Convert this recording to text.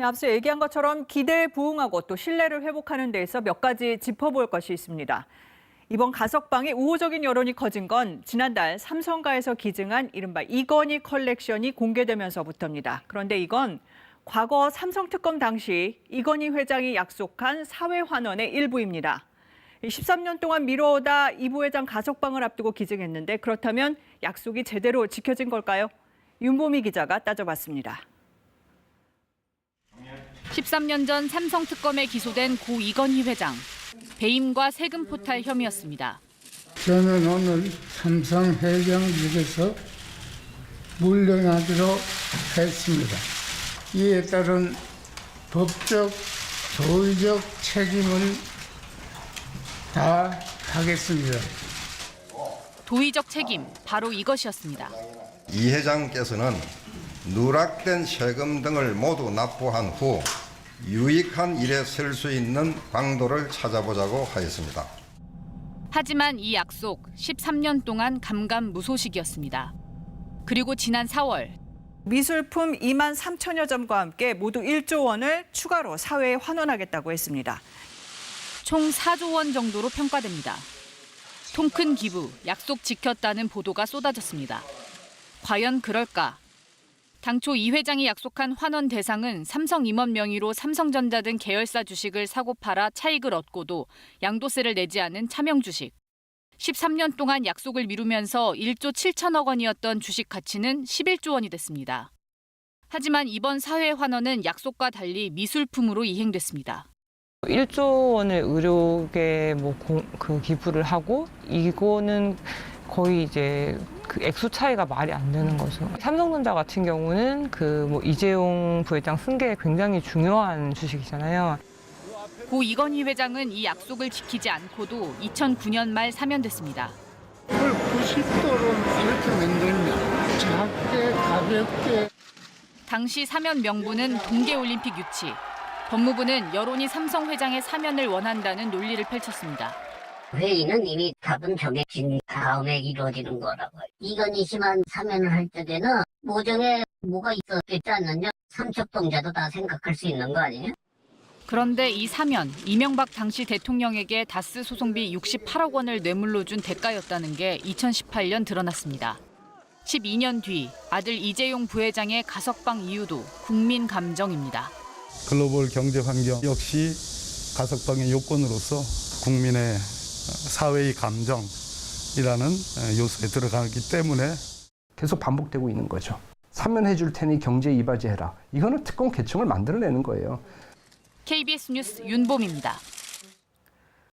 네, 앞서 얘기한 것처럼 기대에 부응하고 또 신뢰를 회복하는 데 있어 몇 가지 짚어볼 것이 있습니다. 이번 가석방에 우호적인 여론이 커진 건 지난달 삼성가에서 기증한 이른바 이건희 컬렉션이 공개되면서부터입니다. 그런데 이건 과거 삼성특검 당시 이건희 회장이 약속한 사회 환원의 일부입니다. 13년 동안 미뤄오다 이 부회장 가석방을 앞두고 기증했는데 그렇다면 약속이 제대로 지켜진 걸까요? 윤보미 기자가 따져봤습니다. 13년 전 삼성특검에 기소된 고 이건희 회장. 배임과 세금 포탈 혐의였습니다. 저는 오늘 삼성 회장직에서 물러나기로 했습니다. 이에 따른 법적, 도의적 책임을 다하겠습니다. 도의적 책임, 바로 이것이었습니다. 이 회장께서는 누락된 세금 등을 모두 납부한 후 유익한 일에 쓸 수 있는 방도를 찾아보자고 하였습니다. 하지만 이 약속 13년 동안 감감무소식이었습니다. 그리고 지난 4월 미술품 2만 3천여 점과 함께 모두 1조 원을 추가로 사회에 환원하겠다고 했습니다. 총 4조 원 정도로 평가됩니다. 통 큰 기부, 약속 지켰다는 보도가 쏟아졌습니다. 과연 그럴까? 당초 이 회장이 약속한 환원 대상은 삼성 임원 명의로 삼성전자 등 계열사 주식을 사고 팔아 차익을 얻고도 양도세를 내지 않은 차명 주식. 13년 동안 약속을 미루면서 1조 7천억 원이었던 주식 가치는 11조 원이 됐습니다. 하지만 이번 사회 환원은 약속과 달리 미술품으로 이행됐습니다. 1조 원을 의료계 기부를 하고 이거는 거의 이제 그 액수 차이가 말이 안 되는 거죠. 삼성전자 같은 경우는 이재용 부회장 승계에 굉장히 중요한 주식이잖아요. 고 이건희 회장은 이 약속을 지키지 않고도 2009년 말 사면됐습니다. 그걸 90도로 이렇게 만들면 작게 가볍게. 당시 사면 명분은 동계올림픽 유치. 법무부는 여론이 삼성 회장의 사면을 원한다는 논리를 펼쳤습니다. 회의는 이미 답은 정해진 다음에 이루어지는 거라고. 이건희 씨만 사면을 할 적에는 모종에 뭐가 있었겠지 않느냐. 삼척동자도 다 생각할 수 있는 거 아니에요? 그런데 이 사면, 이명박 당시 대통령에게 다스 소송비 68억 원을 뇌물로 준 대가였다는 게 2018년 드러났습니다. 12년 뒤 아들 이재용 부회장의 가석방 이유도 국민 감정입니다. 글로벌 경제 환경 역시 가석방의 요건으로서 국민의 사회의 감정이라는 요소에 들어가기 때문에 계속 반복되고 있는 거죠. 사면해 줄 테니 경제 이바지해라. 이거는 특검 개청을 만들어내는 거예요. KBS 뉴스 윤봄입니다.